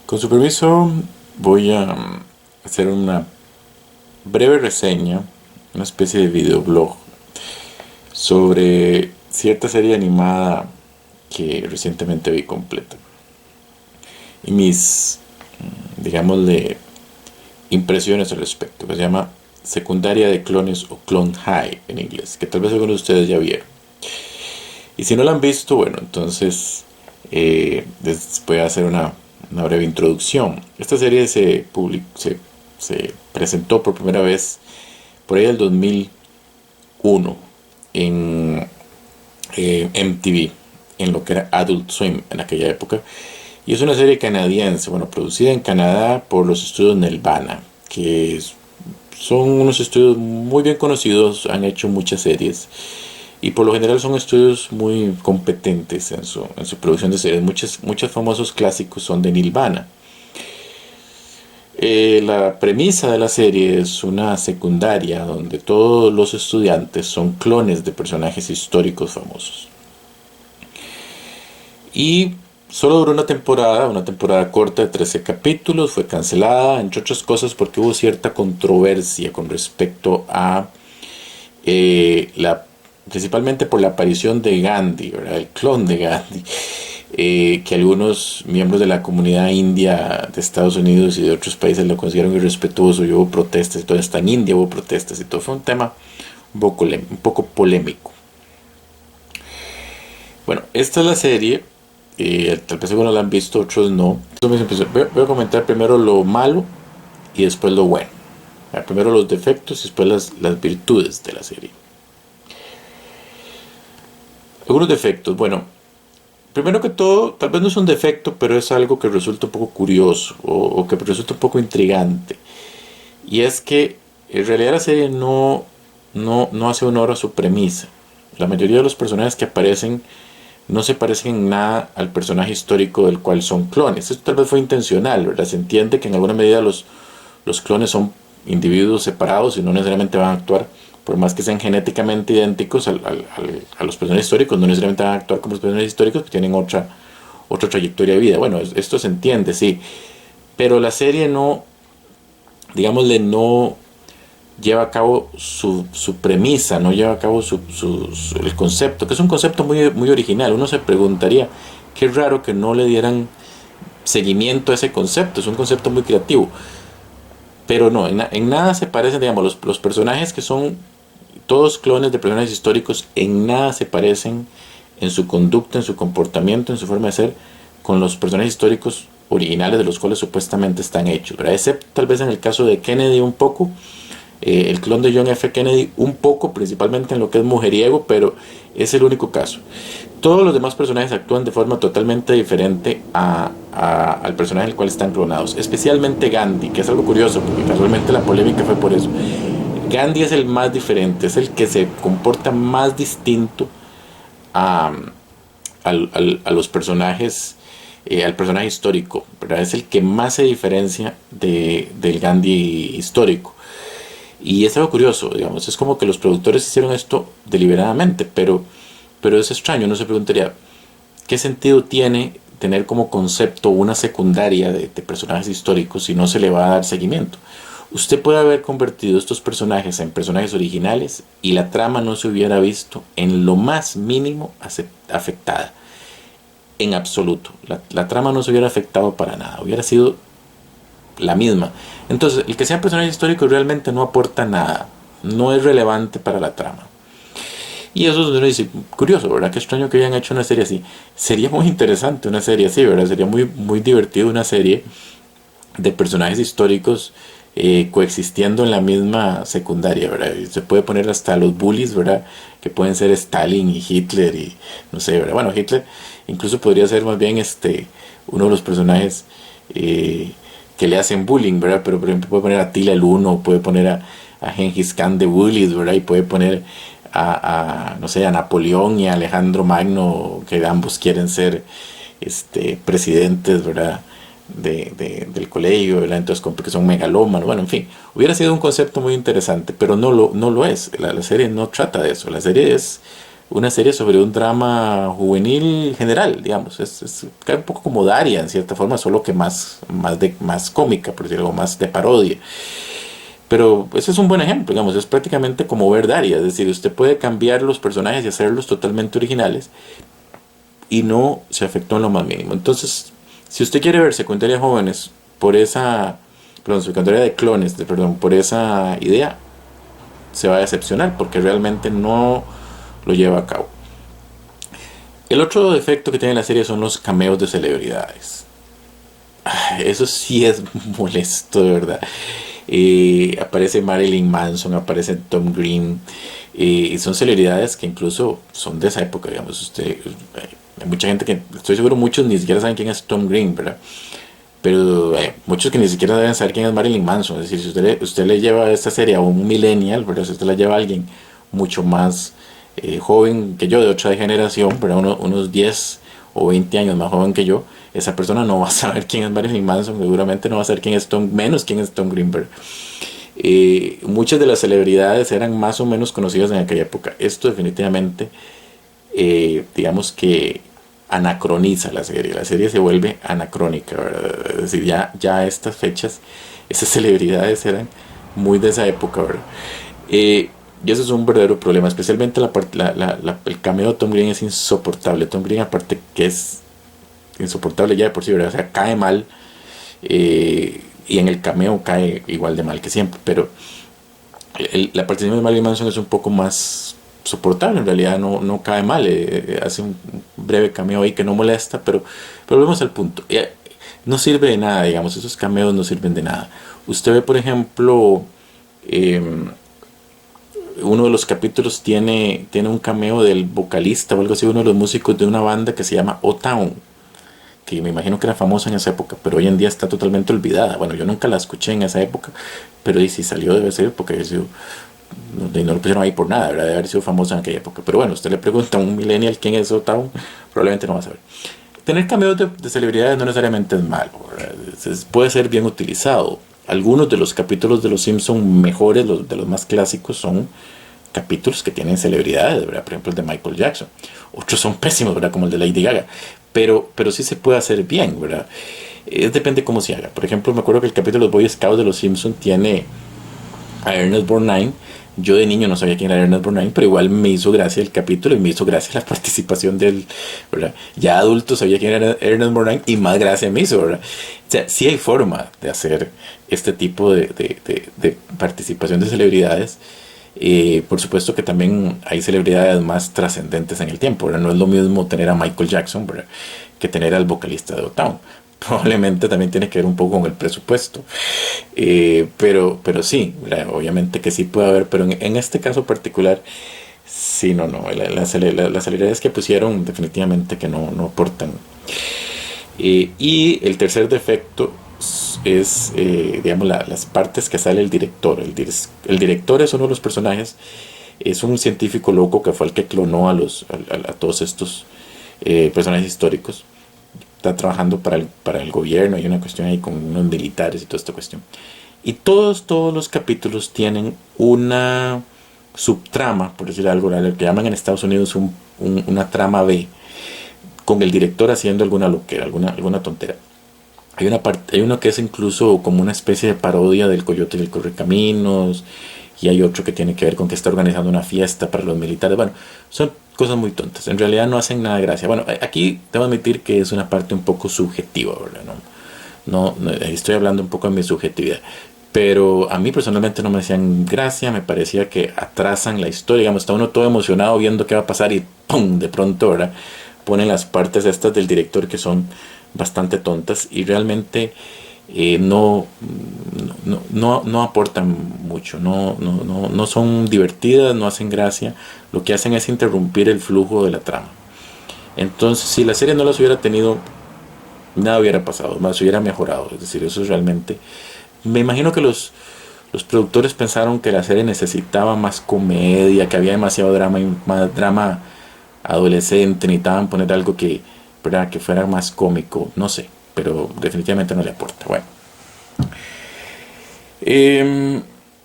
Con su permiso, voy a hacer una breve reseña, una especie de videoblog sobre cierta serie animada que recientemente vi completa. Y mis, digámosle, impresiones al respecto, que se llama Secundaria de Clones o Clone High en inglés, que tal vez algunos de ustedes ya vieron. Y si no la han visto, bueno, entonces les voy a hacer una breve introducción. Esta serie se presentó por primera vez por ahí del 2001 en MTV, en lo que era Adult Swim en aquella época. Y es una serie canadiense, bueno, producida en Canadá por los estudios Nelvana, son unos estudios muy bien conocidos, han hecho muchas series y por lo general son estudios muy competentes en su producción de series. Muchos famosos clásicos son de Nelvana. La premisa de la serie es una secundaria donde todos los estudiantes son clones de personajes históricos famosos. Y solo duró una temporada corta de 13 capítulos, fue cancelada, entre otras cosas porque hubo cierta controversia con respecto a principalmente por la aparición de Gandhi, ¿verdad? El clon de Gandhi, que algunos miembros de la comunidad india de Estados Unidos y de otros países lo consideraron irrespetuoso y hubo protestas, y todo hasta en India hubo protestas y todo, fue un tema un poco polémico. Bueno, esta es la serie. Tal vez algunos la han visto, otros no. Entonces voy a comentar primero lo malo y después lo bueno. Primero los defectos y después las virtudes de la serie. Algunos defectos. Bueno, primero que todo, tal vez no es un defecto, pero es algo que resulta un poco curioso o que resulta un poco intrigante. Y es que en realidad la serie no hace honor a su premisa. La mayoría de los personajes que aparecen no se parecen en nada al personaje histórico del cual son clones. Esto tal vez fue intencional, ¿verdad? Se entiende que en alguna medida los clones son individuos separados y no necesariamente van a actuar, por más que sean genéticamente idénticos a los personajes históricos, no necesariamente van a actuar como los personajes históricos que tienen otra trayectoria de vida. Bueno, esto se entiende, sí. Pero la serie digámosle, no lleva a cabo su premisa, no lleva a cabo el concepto, que es un concepto muy, muy original. Uno se preguntaría, qué raro que no le dieran seguimiento a ese concepto, es un concepto muy creativo. Pero no, en nada se parecen, digamos, los personajes que son todos clones de personajes históricos, en nada se parecen en su conducta, en su comportamiento, en su forma de ser, con los personajes históricos originales de los cuales supuestamente están hechos, ¿verdad? Excepto tal vez en el caso de Kennedy un poco, el clon de John F. Kennedy un poco, principalmente en lo que es mujeriego, pero es el único caso. Todos los demás personajes actúan de forma totalmente diferente al personaje del cual están clonados, especialmente Gandhi, que es algo curioso, porque casualmente la polémica fue por eso. Gandhi es el más diferente, es el que se comporta más distinto a los personajes, al personaje histórico, ¿verdad? Es el que más se diferencia del Gandhi histórico. Y es algo curioso, digamos, es como que los productores hicieron esto deliberadamente, pero es extraño. Uno se preguntaría, ¿qué sentido tiene tener como concepto una secundaria de personajes históricos si no se le va a dar seguimiento? Usted puede haber convertido estos personajes en personajes originales y la trama no se hubiera visto en lo más mínimo afectada. En absoluto. La trama no se hubiera afectado para nada. Hubiera sido la misma. Entonces, el que sea personaje histórico realmente no aporta nada. No es relevante para la trama. Y eso es, uno dice, curioso, ¿verdad? Qué extraño que hayan hecho una serie así. Sería muy interesante una serie así, ¿verdad? Sería muy, muy divertido una serie de personajes históricos coexistiendo en la misma secundaria, ¿verdad? Y se puede poner hasta los bullies, ¿verdad? Que pueden ser Stalin y Hitler y no sé, ¿verdad? Bueno, Hitler incluso podría ser más bien uno de los personajes que le hacen bullying, ¿verdad? Pero por ejemplo puede poner a Attila el Uno, puede poner a Genghis Khan de bullies, ¿verdad? Y puede poner no sé, a Napoleón y a Alejandro Magno, que ambos quieren ser presidentes, ¿verdad? Del colegio, ¿verdad? Entonces, porque son megalómanos, bueno, en fin, hubiera sido un concepto muy interesante, pero no lo es. La serie no trata de eso. La serie es una serie sobre un drama juvenil general, digamos. Cae un poco como Daria, en cierta forma, solo que más cómica, por decirlo, más de parodia. Pero ese es un buen ejemplo, digamos, es prácticamente como ver Daria, es decir, usted puede cambiar los personajes y hacerlos totalmente originales y no se afectó en lo más mínimo. Entonces, si usted quiere ver secundaria jóvenes por esa, perdón, secundaria de clones, perdón, por esa idea, se va a decepcionar porque realmente no lo lleva a cabo. El otro defecto que tiene la serie son los cameos de celebridades. Eso sí es molesto, de verdad. Aparece Marilyn Manson, aparece Tom Green, y son celebridades que incluso son de esa época, digamos. Hay mucha gente que, estoy seguro, muchos ni siquiera saben quién es Tom Green, ¿verdad? Pero muchos que ni siquiera deben saber quién es Marilyn Manson. Es decir, si usted le lleva esta serie a un millennial, ¿verdad? Si usted la lleva a alguien mucho más joven que yo, de otra generación, ¿verdad? Unos 10 o 20 años más joven que yo, esa persona no va a saber quién es Marilyn Manson, seguramente no va a saber quién es menos quién es Tom Greenberg. Muchas de las celebridades eran más o menos conocidas en aquella época. Esto definitivamente, digamos que anacroniza la serie. La serie se vuelve anacrónica, ¿verdad? Es decir, ya a estas fechas, esas celebridades eran muy de esa época, ¿verdad? Y eso es un verdadero problema, especialmente el cameo de Tom Green es insoportable. Tom Green, aparte que es insoportable ya de por sí, ¿verdad? O sea, cae mal, y en el cameo cae igual de mal que siempre, pero la participación de Marilyn Manson es un poco más soportable, en realidad no cae mal, hace un breve cameo ahí que no molesta, pero volvemos al punto. No sirve de nada, digamos, esos cameos no sirven de nada. Usted ve, por ejemplo, uno de los capítulos tiene un cameo del vocalista o algo así, uno de los músicos de una banda que se llama O-Town, que me imagino que era famosa en esa época, pero hoy en día está totalmente olvidada. Bueno, yo nunca la escuché en esa época, pero si salió debe ser porque no lo pusieron ahí por nada, ¿verdad? Debe haber sido famosa en aquella época. Pero bueno, usted le pregunta a un millennial quién es O-Town, probablemente no va a saber. Tener cameos de celebridades no necesariamente es malo, ¿verdad? Puede ser bien utilizado. Algunos de los capítulos de Los Simpson mejores, de los más clásicos, son capítulos que tienen celebridades, ¿verdad? Por ejemplo, el de Michael Jackson. Otros son pésimos, ¿verdad? Como el de Lady Gaga. Pero sí se puede hacer bien, ¿verdad? Depende cómo se haga. Por ejemplo, me acuerdo que el capítulo de los Boy Scouts de Los Simpsons tiene a Ernest Borgnine. Yo de niño no sabía quién era Ernest Borgnine, pero igual me hizo gracia el capítulo y me hizo gracia la participación de él, ¿verdad? Ya adulto sabía quién era Ernest Borgnine y más gracia me hizo, ¿verdad? O sea, sí hay forma de hacer este tipo de participación de celebridades. Por supuesto que también hay celebridades más trascendentes en el tiempo, ¿verdad? No es lo mismo tener a Michael Jackson, ¿verdad?, que tener al vocalista de O-Town. Probablemente también tiene que ver un poco con el presupuesto. Pero sí, ¿verdad? Obviamente que sí puede haber, pero en este caso particular, sí, no. Las celebridades que pusieron definitivamente que no aportan. Y el tercer defecto es, digamos, las partes que sale el director. El director es uno de los personajes, es un científico loco que fue el que clonó a todos estos personajes históricos. Está trabajando para el gobierno, hay una cuestión ahí con unos militares y toda esta cuestión. Y todos los capítulos tienen una subtrama, por decir algo, lo que llaman en Estados Unidos una trama B, con el director haciendo alguna loquera, alguna tontera. Hay uno que es incluso como una especie de parodia del Coyote y el Correcaminos, y hay otro que tiene que ver con que está organizando una fiesta para los militares. Bueno, son cosas muy tontas, en realidad no hacen nada de gracia. Bueno, aquí debo admitir que es una parte un poco subjetiva, ¿verdad? No, estoy hablando un poco de mi subjetividad, pero a mí personalmente no me hacían gracia, me parecía que atrasan la historia, digamos, está uno todo emocionado viendo qué va a pasar y ¡pum!, de pronto, ¿verdad?, ponen las partes estas del director que son bastante tontas y realmente no aportan mucho, no son divertidas, no hacen gracia, lo que hacen es interrumpir el flujo de la trama. Entonces, si la serie no las hubiera tenido, nada hubiera pasado, más hubiera mejorado. Es decir, eso es realmente... Me imagino que los productores pensaron que la serie necesitaba más comedia, que había demasiado drama, más drama adolescente, necesitaban poner algo que, ¿verdad?, que fuera más cómico, no sé, pero definitivamente no le aporta. Bueno,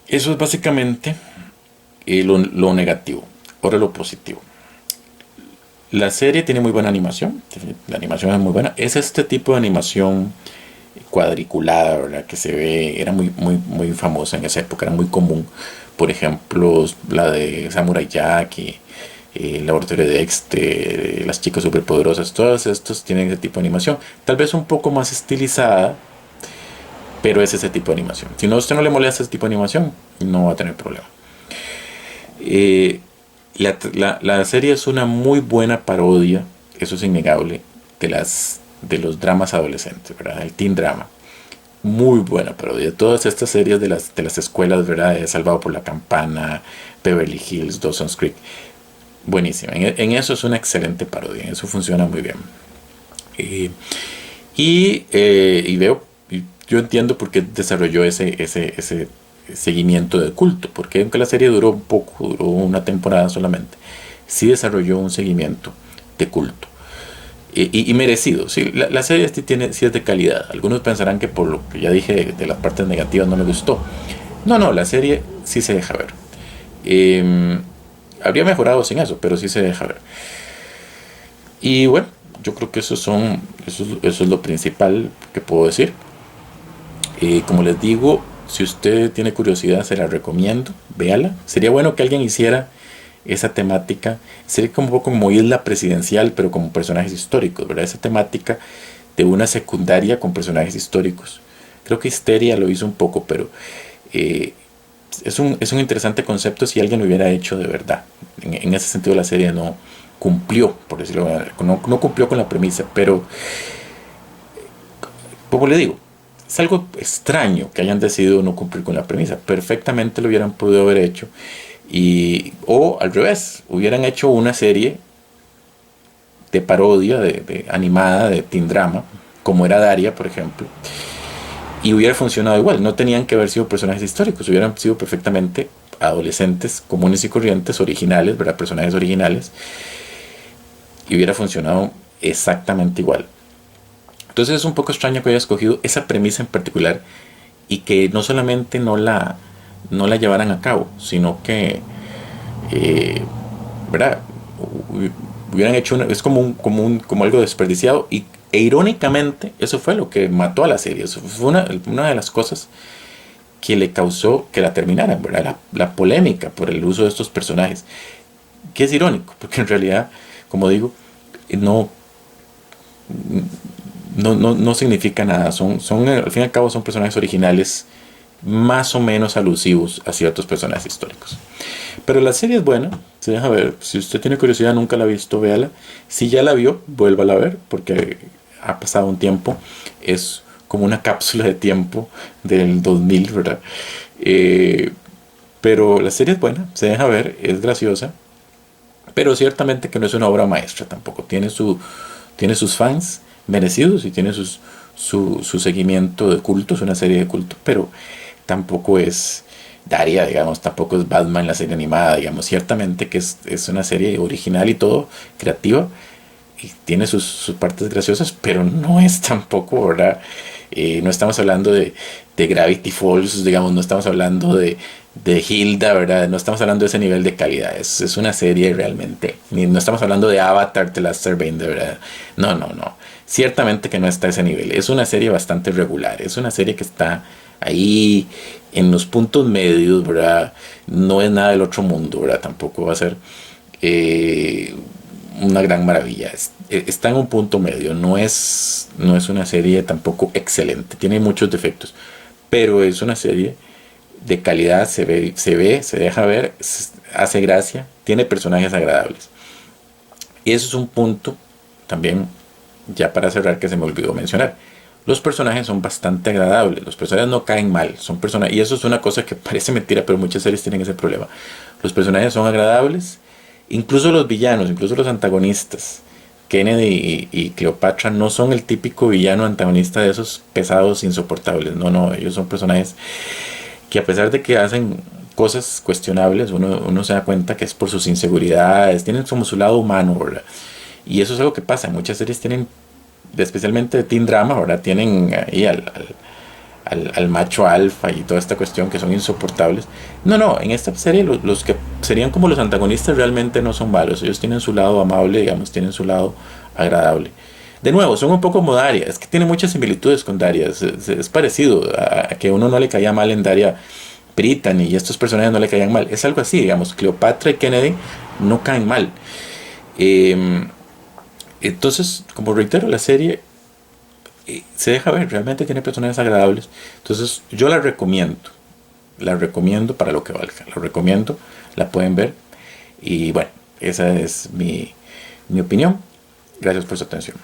eso es básicamente lo negativo. Ahora lo positivo. La serie tiene muy buena animación, la animación es muy buena. Es este tipo de animación cuadriculada, ¿verdad? Que se ve, era muy famosa en esa época, era muy común. Por ejemplo, la de Samurai Jack y el laboratorio de Dexter, las chicas superpoderosas, todos estos tienen ese tipo de animación. Tal vez un poco más estilizada, pero es ese tipo de animación. Si no, a usted no le molesta ese tipo de animación, no va a tener problema. Eh, la serie es una muy buena parodia, eso es innegable, de los dramas adolescentes, ¿verdad? El teen drama. Muy buena parodia. Todas estas series de las escuelas, ¿verdad? De Salvado por la Campana, Beverly Hills, Dawson's Creek. Buenísima. En eso es una excelente parodia. En eso funciona muy bien. Y veo, yo entiendo por qué desarrolló ese seguimiento de culto. Porque aunque la serie duró un poco, duró una temporada solamente, sí desarrolló un seguimiento de culto. Y merecido. Sí, la serie sí es de calidad. Algunos pensarán que por lo que ya dije de las partes negativas no me gustó. No, la serie sí se deja ver. Habría mejorado sin eso, pero sí se deja ver. Y bueno, yo creo que eso es lo principal que puedo decir. Como les digo, si usted tiene curiosidad, se la recomiendo. Véala. Sería bueno que alguien hiciera esa temática. Sería como un poco como Isla Presidencial, pero como personajes históricos, ¿verdad? Esa temática de una secundaria con personajes históricos. Creo que Histeria lo hizo un poco, pero es un interesante concepto si alguien lo hubiera hecho de verdad. En ese sentido la serie no cumplió, por decirlo de manera, no cumplió con la premisa, pero como le digo, es algo extraño que hayan decidido no cumplir con la premisa. Perfectamente lo hubieran podido haber hecho. O al revés, hubieran hecho una serie de parodia, de animada, de teen drama, como era Daria, por ejemplo, y hubiera funcionado igual. No tenían que haber sido personajes históricos, hubieran sido perfectamente adolescentes comunes y corrientes, originales, ¿verdad? Personajes originales, y hubiera funcionado exactamente igual. Entonces es un poco extraño que haya escogido esa premisa en particular y que no solamente no la llevaran a cabo, sino que, ¿verdad? Hubieran hecho es como algo desperdiciado e irónicamente eso fue lo que mató a la serie. Eso fue una de las cosas que le causó que la terminaran, ¿verdad? La polémica por el uso de estos personajes, que es irónico porque en realidad, como digo, no no significa nada. Al fin y al cabo son personajes originales más o menos alusivos a ciertos personajes históricos. Pero la serie es buena, se deja ver. Si usted tiene curiosidad, nunca la ha visto, véala. Si ya la vio, vuélvala a ver, porque ha pasado un tiempo. Es como una cápsula de tiempo del 2000, ¿verdad? Pero la serie es buena, se deja ver, es graciosa. Pero ciertamente que no es una obra maestra tampoco. Tiene sus fans merecidos y tiene su seguimiento de culto, es una serie de culto, pero tampoco es Daria, digamos, tampoco es Batman la serie animada, digamos, ciertamente que es una serie original y todo, creativa, y tiene sus partes graciosas, pero no es tampoco, ¿verdad? No estamos hablando de Gravity Falls, digamos, no estamos hablando de Hilda, ¿verdad? No estamos hablando de ese nivel de calidad. Es una serie realmente. No estamos hablando de Avatar, The Last Airbender, ¿verdad? No. Ciertamente que no está a ese nivel. Es una serie bastante regular. Es una serie que está ahí en los puntos medios, ¿verdad? No es nada del otro mundo, ¿verdad? Tampoco va a ser una gran maravilla. Está en un punto medio. No es una serie tampoco excelente. Tiene muchos defectos. Pero es una serie de calidad, se deja ver, hace gracia, tiene personajes agradables. Y eso es un punto también, ya para cerrar, que se me olvidó mencionar. Los personajes son bastante agradables, los personajes no caen mal, y eso es una cosa que parece mentira, pero muchas series tienen ese problema. Los personajes son agradables, incluso los villanos, incluso los antagonistas. Kennedy y Cleopatra no son el típico villano antagonista de esos pesados insoportables. No, ellos son personajes que a pesar de que hacen cosas cuestionables, uno se da cuenta que es por sus inseguridades, tienen como su lado humano, ¿verdad? Y eso es algo que pasa, muchas series tienen, especialmente de teen drama, ¿verdad? Tienen ahí al macho alfa y toda esta cuestión que son insoportables. No, en esta serie los que serían como los antagonistas realmente no son malos. Ellos tienen su lado amable, digamos, tienen su lado agradable. De nuevo, son un poco como Daria. Es que tiene muchas similitudes con Daria. Es parecido a que uno no le caía mal en Daria Brittany y estos personajes no le caían mal. Es algo así, digamos. Cleopatra y Kennedy no caen mal. Eh, entonces, como reitero, la serie se deja ver, realmente tiene personajes agradables. Entonces, yo la recomiendo para lo que valga. La recomiendo, la pueden ver. Y bueno, esa es mi opinión. Gracias por su atención.